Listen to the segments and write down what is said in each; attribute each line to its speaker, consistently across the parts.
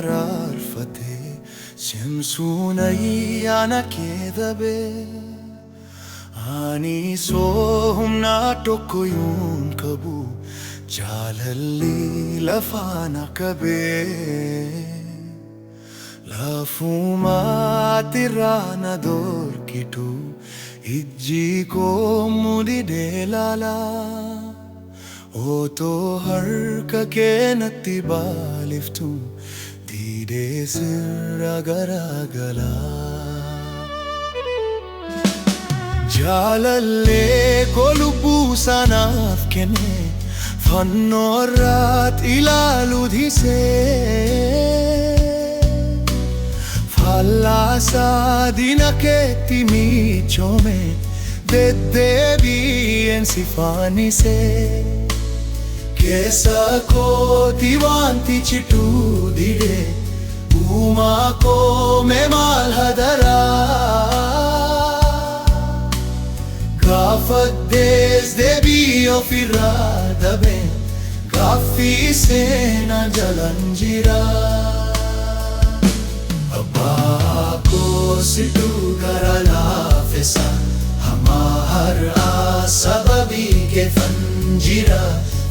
Speaker 1: araarfatee cimsuun ayyaana kee dhabe. Ani soo humna tokko yoon qabu jaalalli lafaan qabee. Lafumaatti irraa na dorkitu ijji koo mudhidhee laala. Otoo harka kee natti baaliftu didee sirra garagala. Jaalallee koo lubbuu sanaaf kenne fannoo irratti ilaalu dhiisee. Fallaasa diina keetti michoome deddeebi'een si faanisee. Keessa kooti wanti cituu didee uumaa koo mee maal hadaraa. Gaafadhees deebii ofirraa dhabee gaaffii seenaa jalaan jira. Abbaa koo situ gara laafessa hamma har'aa sababii keefan jira.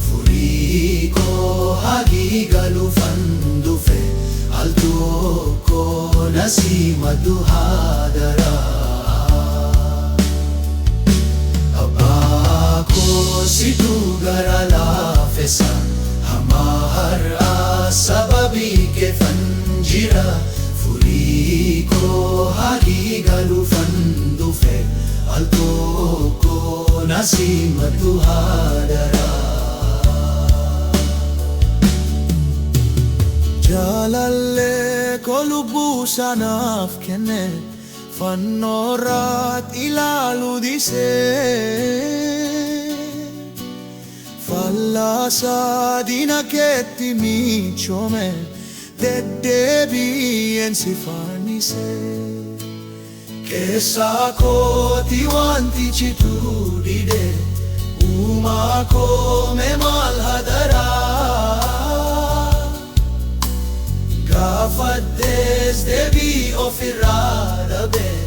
Speaker 1: Furii koo hagii galuufan dhufe al tokko na simatu hadara. Abbaa koo situ gara laafessa hamma har'aa sababii keefan jira. Furii koo hagii galuufan dhufe al tokko na simatu hadara. Jaalallee koo lubbuu sanaaf kenne fannoo irratti ilaalu dhiisee. Fallaasa diina keetti michoome deddeebi'een si faanisee. Keessa kooti wanti cituu didee uumaa koo mee maal hadaraa. Gaafadhees deebii ofirraa dhabee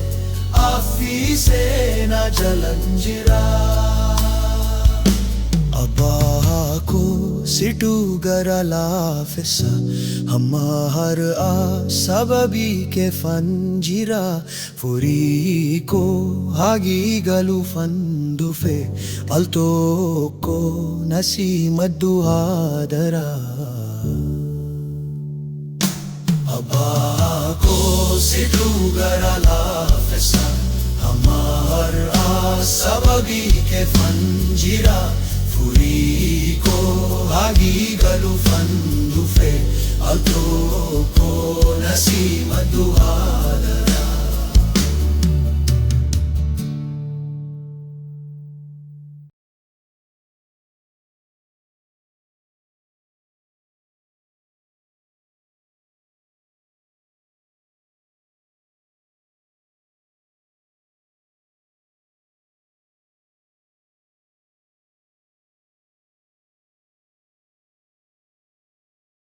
Speaker 1: affii seenaa jalaan jira. Abbaa koo situ gara laafessa hamma har'aa sababii keefan jira. Furii koo hagii galuufan dhufe al tokko na simatu hadara. Abbaa koo situ gara laafessa hamma har'aa sababii keefan jira. Furii koo hagii galuufan dhufe al tokko na simatu hadara.